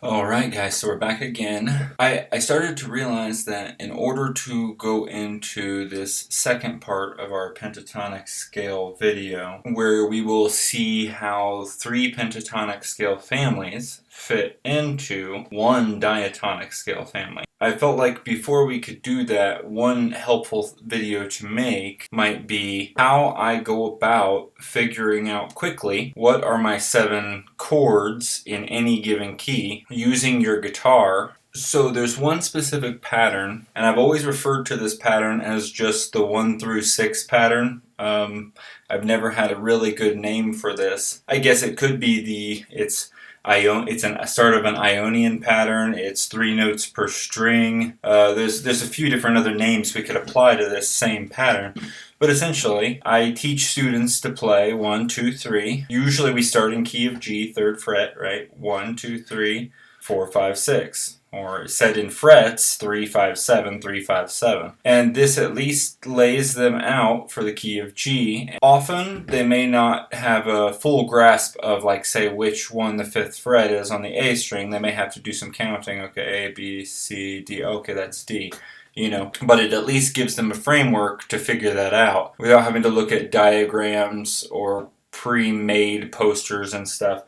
Alright guys, so we're back again. I started to realize that in order to go into this second part of our pentatonic scale video, where we will see how 3 pentatonic scale families fit into one diatonic scale family, I felt like before we could do that, one helpful video to make might be how I go about figuring out quickly what are my 7 chords in any given key using your guitar. So there's one specific pattern, and I've always referred to this pattern as just the 1 through 6 pattern. I've never had a really good name for this. I guess it could be it's a sort of an Ionian pattern. It's 3 notes per string. There's a few different other names we could apply to this same pattern. But essentially, I teach students to play 1, 2, 3. Usually we start in key of G, 3rd fret, right? 1, 2, 3, 4, 5, 6. Or set in frets, 3, 5, 7, 3, 5, 7. And this at least lays them out for the key of G. Often they may not have a full grasp of, like, say, which one the 5th fret is on the A string. They may have to do some counting. Okay, A, B, C, D. Okay, that's D. But it at least gives them a framework to figure that out without having to look at diagrams or pre-made posters and stuff.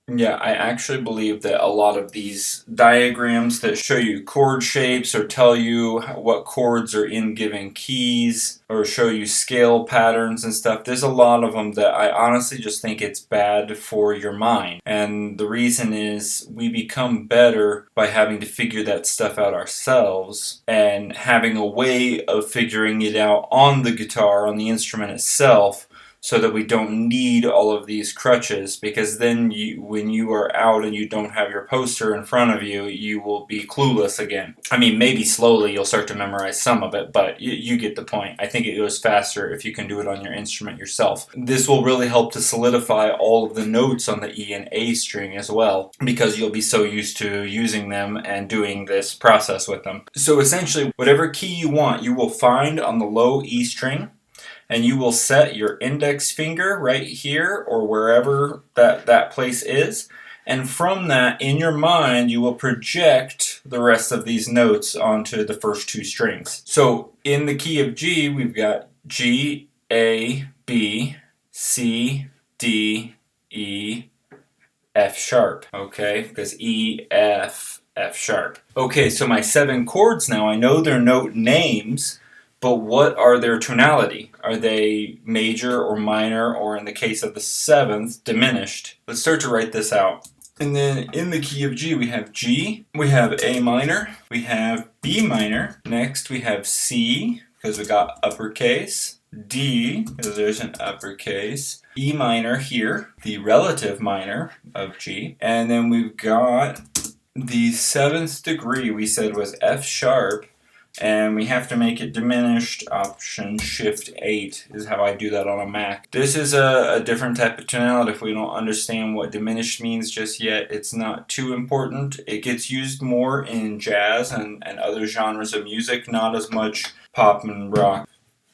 Yeah, I actually believe that a lot of these diagrams that show you chord shapes or tell you what chords are in given keys or show you scale patterns and stuff, there's a lot of them that I honestly just think it's bad for your mind. And the reason is we become better by having to figure that stuff out ourselves and having a way of figuring it out on the guitar, on the instrument itself, so that we don't need all of these crutches, because then when you are out and you don't have your poster in front of you, you will be clueless again. I mean, maybe slowly you'll start to memorize some of it, but you get the point. I think it goes faster if you can do it on your instrument yourself. This will really help to solidify all of the notes on the E and A string as well, because you'll be so used to using them and doing this process with them. So essentially, whatever key you want, you will find on the low E string, and you will set your index finger right here or wherever that place is. And from that, in your mind, you will project the rest of these notes onto the first 2 strings. So in the key of G, we've got G, A, B, C, D, E, F sharp. Okay, because E, F, F sharp. Okay, so my 7 chords now, I know their note names, but what are their tonality? Are they major or minor, or in the case of the 7th, diminished? Let's start to write this out. And then in the key of G, we have G, we have A minor, we have B minor, next we have C, because we got uppercase, D, because there's an uppercase, E minor here, the relative minor of G, and then we've got the 7th degree we said was F sharp, and we have to make it diminished. Option Shift 8 is how I do that on a Mac. This is a different type of tonality. If we don't understand what diminished means just yet, it's not too important. It gets used more in jazz and other genres of music, not as much pop and rock.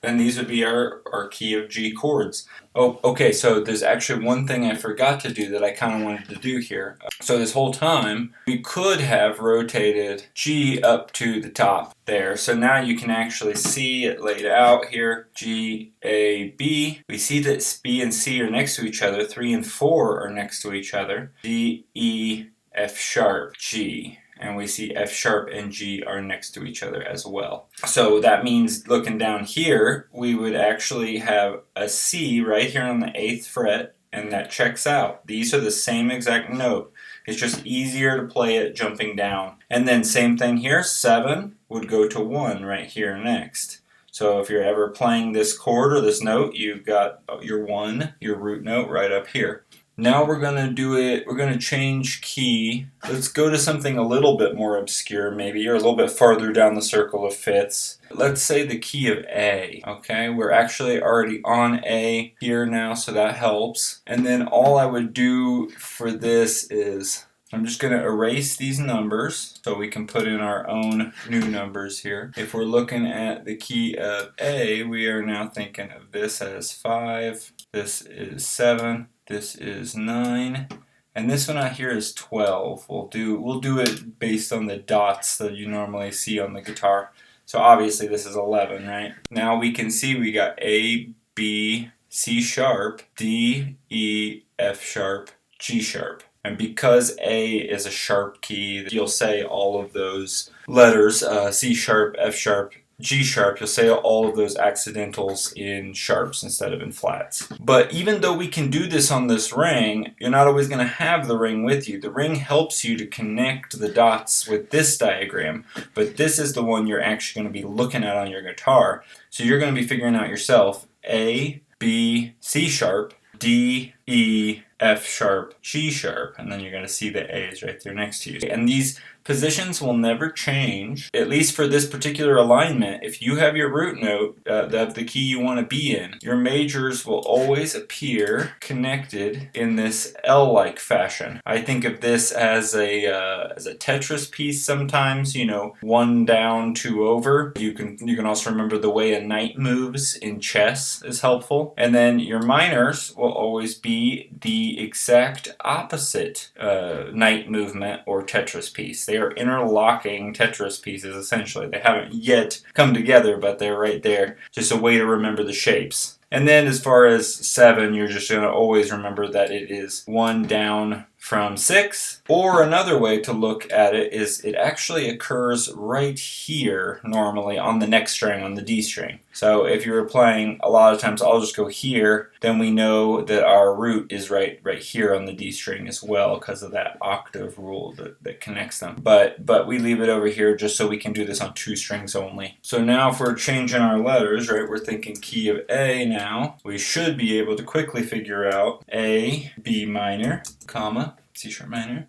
And these would be our key of G chords. Oh, okay, so there's actually one thing I forgot to do that I kind of wanted to do here. So this whole time, we could have rotated G up to the top there. So now you can actually see it laid out here. G, A, B. We see that B and C are next to each other. 3 and 4 are next to each other. D, E, F sharp, G. And we see F sharp and G are next to each other as well. So that means looking down here, we would actually have a C right here on the 8th fret, and that checks out. These are the same exact note. It's just easier to play it jumping down. And then same thing here, 7 would go to 1 right here next. So if you're ever playing this chord or this note, you've got your 1, your root note right up here. Now we're going to change key. Let's go to something a little bit more obscure maybe, or a little bit farther down the circle of fifths. Let's say the key of A, okay? We're actually already on A here now, so that helps. And then all I would do for this is, I'm just going to erase these numbers so we can put in our own new numbers here. If we're looking at the key of A, we are now thinking of this as 5, this is 7, this is 9, And this one out here is 12. We'll do it based on the dots that you normally see on the guitar. So obviously this is 11, right? Now we can see we got A, B, C sharp, D, E, F sharp, G sharp. And because A is a sharp key, you'll say all of those letters, C sharp, F sharp, G sharp, you'll say all of those accidentals in sharps instead of in flats. But even though we can do this on this ring, you're not always going to have the ring with you. The ring helps you to connect the dots with this diagram, but this is the one you're actually going to be looking at on your guitar. So you're going to be figuring out yourself A, B, C sharp, D, E, F sharp, G sharp, and then you're going to see the A is right there next to you. And these positions will never change, at least for this particular alignment. If you have your root note of the key you want to be in, your majors will always appear connected in this L-like fashion. I think of this as a Tetris piece sometimes, you know, one down, two over. You can also remember the way a knight moves in chess is helpful. And then your minors will always be the exact opposite knight movement or Tetris piece. They are interlocking Tetris pieces, essentially. They haven't yet come together, but they're right there. Just a way to remember the shapes. And then as far as 7, you're just going to always remember that it is 1 down from 6. Or another way to look at it is it actually occurs right here normally on the next string, on the D string. So if you were playing, a lot of times I'll just go here, then we know that our root is right here on the D string as well because of that octave rule that connects them. But we leave it over here just so we can do this on 2 strings only. So now if we're changing our letters, right, we're thinking key of A now. We should be able to quickly figure out A, B minor, comma, C sharp minor,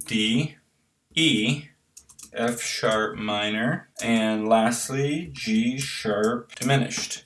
D, E, F sharp minor, and lastly, G sharp diminished.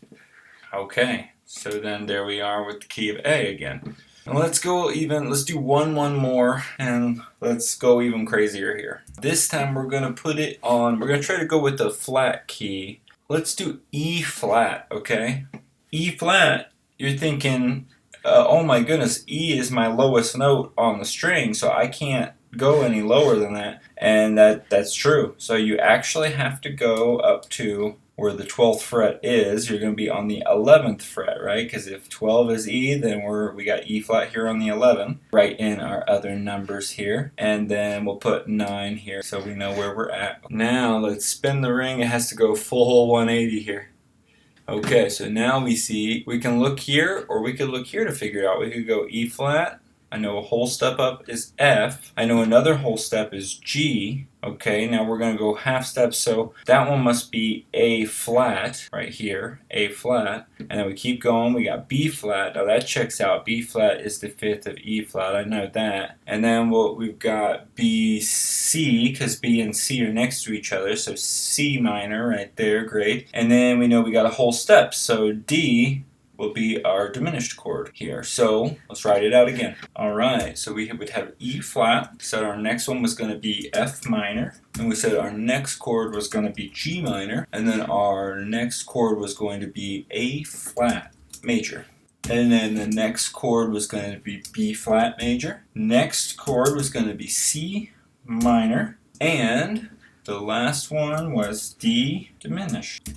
Okay, so then there we are with the key of A again. And let's do one more, and let's go even crazier here. This time we're going to try to go with the flat key. Let's do E flat, okay? E flat, you're thinking, oh my goodness, E is my lowest note on the string, so I can't go any lower than that. And that's true. So you actually have to go up to where the 12th fret is. You're going to be on the 11th fret, right? Because if 12 is E, then we got E flat here on the 11, right in our other numbers here. And then we'll put 9 here so we know where we're at. Now let's spin the ring. It has to go full 180 here. Okay, so now we can look here, or we could look here to figure it out. We could go E flat. I know a whole step up is F. I know another whole step is G. Okay, now we're going to go half steps, so that one must be A flat right here, A flat. And then we keep going, we got B flat. Now that checks out. B flat is the 5th of E flat, I know that. And then we've got B, C, because B and C are next to each other, so C minor right there, great. And then we know we got a whole step, so D will be our diminished chord here. So let's write it out again. Alright, so we would have E flat, said our next one was going to be F minor, and we said our next chord was going to be G minor, and then our next chord was going to be A flat major. And then the next chord was going to be B flat major. Next chord was going to be C minor, and the last one was D diminished.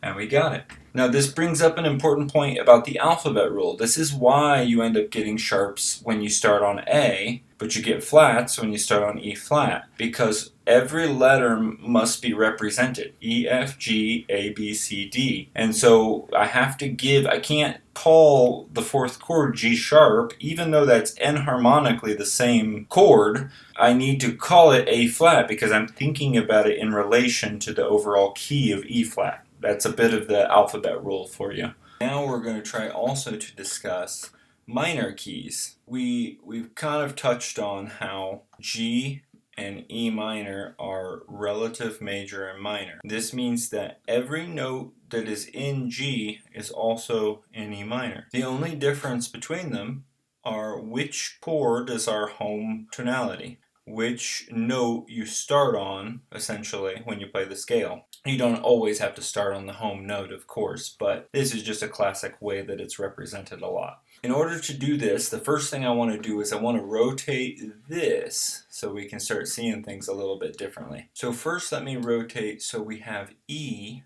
And we got it. Now this brings up an important point about the alphabet rule. This is why you end up getting sharps when you start on A, but you get flats when you start on E flat, because every letter must be represented. E, F, G, A, B, C, D. And so I can't call the 4th chord G sharp, even though that's enharmonically the same chord. I need to call it A flat because I'm thinking about it in relation to the overall key of E flat. That's a bit of the alphabet rule for you. Now we're going to try also to discuss minor keys. We've kind of touched on how G and E minor are relative major and minor. This means that every note that is in G is also in E minor. The only difference between them are which chord is our home tonality. which note you start on, essentially, when you play the scale. You don't always have to start on the home note, of course, but this is just a classic way that it's represented a lot. In order to do this, the first thing I want to do is I want to rotate this so we can start seeing things a little bit differently. So first let me rotate so we have E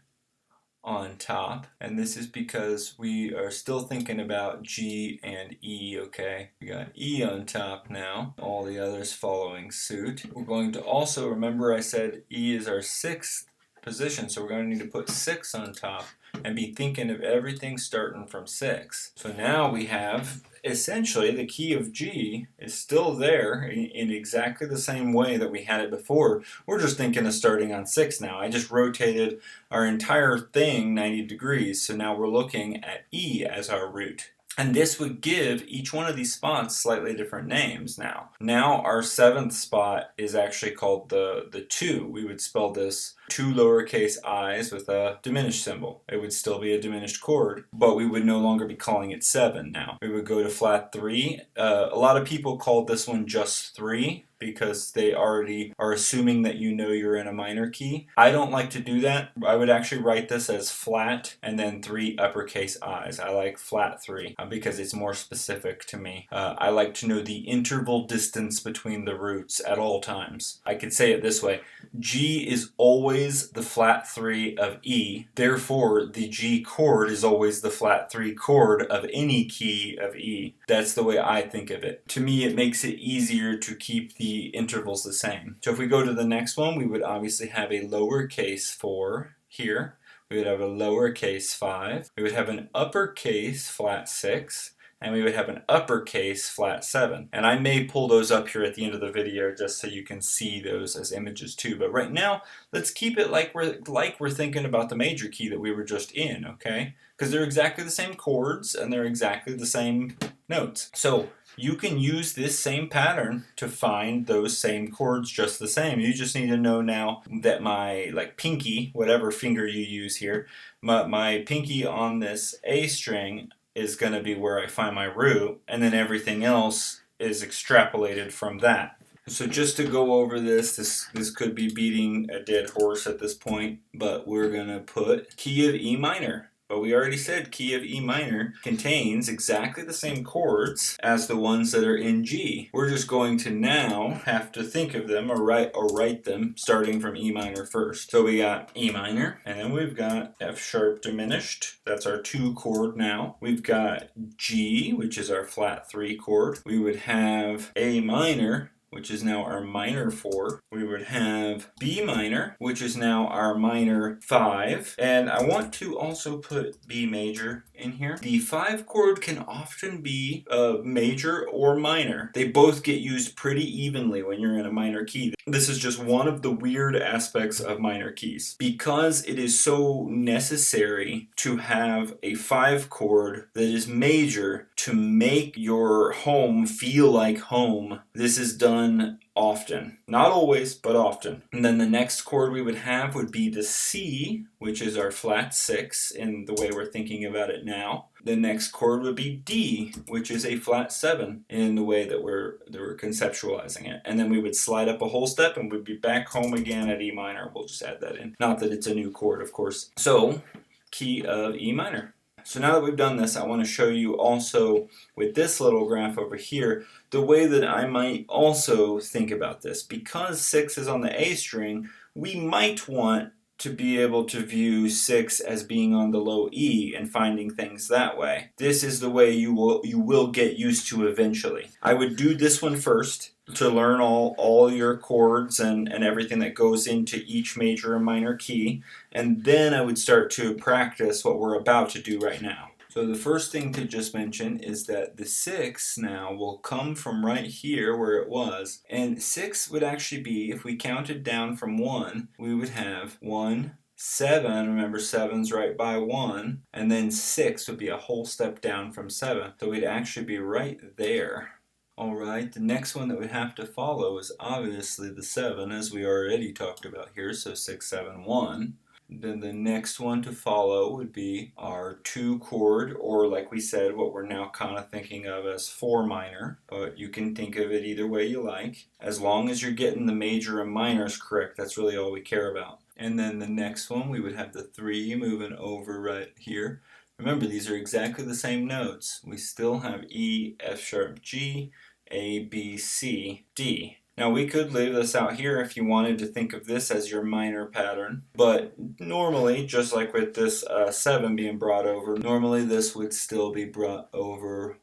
on top, and this is because we are still thinking about G and E, okay? We got E on top now, all the others following suit. We're going to also, remember I said E is our sixth position, so we're going to need to put 6 on top and be thinking of everything starting from 6. So now we have essentially the key of G is still there in exactly the same way that we had it before. We're just thinking of starting on 6 now. I just rotated our entire thing 90 degrees, so now we're looking at E as our root. And this would give each one of these spots slightly different names now. Now our 7th spot is actually called the 2. We would spell this 2 lowercase i's with a diminished symbol. It would still be a diminished chord, but we would no longer be calling it 7 now. We would go to flat 3. A lot of people call this one just 3 because they already are assuming that you know you're in a minor key. I don't like to do that. I would actually write this as flat and then 3 uppercase i's. I like flat 3 because it's more specific to me. I like to know the interval distance between the roots at all times. I could say it this way. G is always the flat 3 of E. Therefore, the G chord is always the flat 3 chord of any key of E. That's the way I think of it. To me, it makes it easier to keep the intervals the same. So if we go to the next one, we would obviously have a lowercase 4 here. We would have a lowercase 5. We would have an uppercase flat 6. And we would have an uppercase flat 7. And I may pull those up here at the end of the video just so you can see those as images too. But right now, let's keep it like we're thinking about the major key that we were just in, okay? Because they're exactly the same chords and they're exactly the same notes. So you can use this same pattern to find those same chords just the same. You just need to know now that my pinky, whatever finger you use here, my pinky on this A string is going to be where I find my root, and then everything else is extrapolated from that. So just to go over this could be beating a dead horse at this point, but we're going to put key of E minor. But we already said key of E minor contains exactly the same chords as the ones that are in G. We're just going to now have to think of them or write them starting from E minor first. So we got E minor, and then we've got F sharp diminished. That's our 2 chord now. We've got G, which is our flat 3 chord. We would have A minor, which is now our minor 4. We would have B minor, which is now our minor 5. And I want to also put B major in here. The 5 chord can often be major or minor. They both get used pretty evenly when you're in a minor key. This is just one of the weird aspects of minor keys. Because it is so necessary to have a 5 chord that is major to make your home feel like home, this is done often. Not always, but often. And then the next chord we would have would be the C, which is our flat 6 in the way we're thinking about it now. The next chord would be D, which is a flat 7 in the way that we're conceptualizing it. And then we would slide up a whole step and we'd be back home again at E minor. We'll just add that in. Not that it's a new chord, of course. So, key of E minor. So now that we've done this, I want to show you also with this little graph over here, the way that I might also think about this. Because 6 is on the A string, we might want to be able to view 6 as being on the low E and finding things that way. This is the way you will get used to eventually. I would do this one first to learn all your chords and everything that goes into each major and minor key, and then I would start to practice what we're about to do right now. So the first thing to just mention is that the 6 now will come from right here where it was, and 6 would actually be, if we counted down from 1, we would have 1, 7, remember 7's right by 1, and then 6 would be a whole step down from 7, so we'd actually be right there. Alright, the next one that we have to follow is obviously the 7, as we already talked about here, so 6, 7, 1. Then the next one to follow would be our 2 chord, or like we said, what we're now kind of thinking of as 4 minor, but you can think of it either way you like. As long as you're getting the major and minors correct, that's really all we care about. And then the next one, we would have the 3 moving over right here. Remember, these are exactly the same notes. We still have E, F sharp, G, A, B, C, D. Now we could leave this out here if you wanted to think of this as your minor pattern, but normally, just like with this 7 being brought over, normally this would still be brought over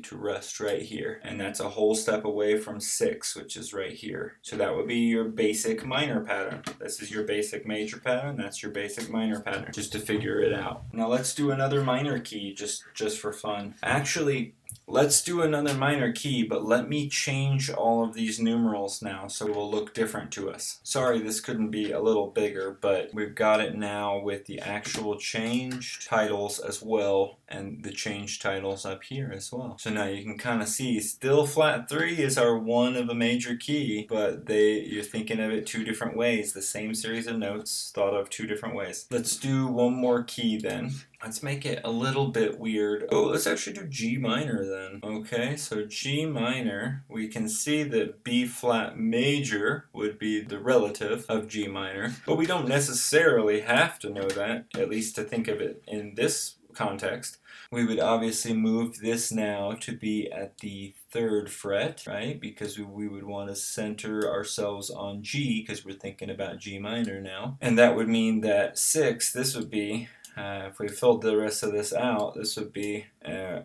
to rest right here, and that's a whole step away from 6, which is right here. So that would be your basic minor pattern. This is your basic major pattern, that's your basic minor pattern, just to figure it out. Now let's do another minor key just for fun. Actually, let's do another minor key, but let me change all of these numerals now so it will look different to us. Sorry this couldn't be a little bigger, but we've got it now with the actual changed titles as well, and the changed titles up here as well. So now you can kind of see, still flat 3 is our 1 of a major key, but you're thinking of it 2 different ways. The same series of notes thought of 2 different ways. Let's do one more key then. Let's make it a little bit weird. Oh, let's actually do G minor then. Okay, so G minor, we can see that B flat major would be the relative of G minor, but we don't necessarily have to know that, at least to think of it in this context. We would obviously move this now to be at the 3rd fret, right? Because we would want to center ourselves on G, because we're thinking about G minor now. And that would mean that 6, this would be, if we filled the rest of this out, this would be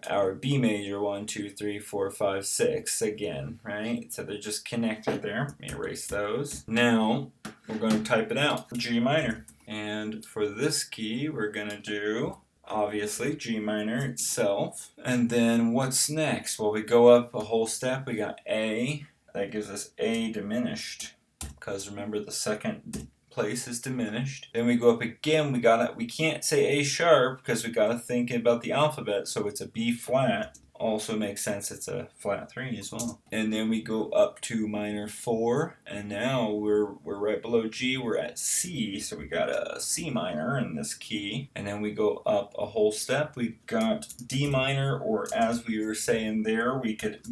our B major, 1, 2, 3, 4, 5, 6 again, right? So they're just connected there. Let me erase those. Now we're going to type it out, G minor. And for this key, we're going to do, obviously, G minor itself. And then what's next? Well, we go up a whole step. We got A. That gives us A diminished, because remember the second place is diminished. Then we go up again, we can't say A sharp because we gotta think about the alphabet, so it's a B flat. Also makes sense, it's a flat 3 as well. And then we go up to minor 4, and now we're right below G, we're at C, so we got a C minor in this key. And then we go up a whole step, we got D minor, or as we were saying there, we could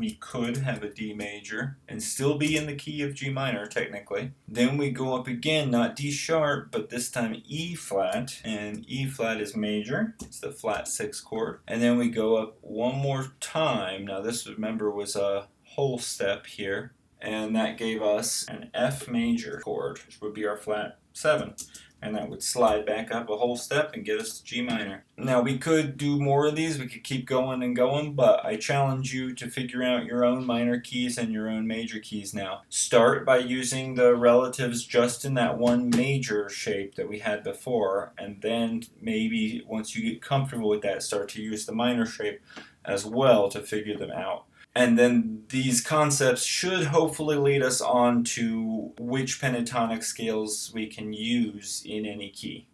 have a D major and still be in the key of G minor technically. Then we go up again, not D sharp, but this time E flat, and E flat is major, it's the flat 6 chord. And then we go up one more time. Now this, remember, was a whole step here, and that gave us an F major chord, which would be our flat 7, and that would slide back up a whole step and get us to G minor. Now we could do more of these, we could keep going and going, but I challenge you to figure out your own minor keys and your own major keys now. Start by using the relatives just in that one major shape that we had before, and then maybe once you get comfortable with that, start to use the minor shape as well to figure them out. And then these concepts should hopefully lead us on to which pentatonic scales we can use in any key.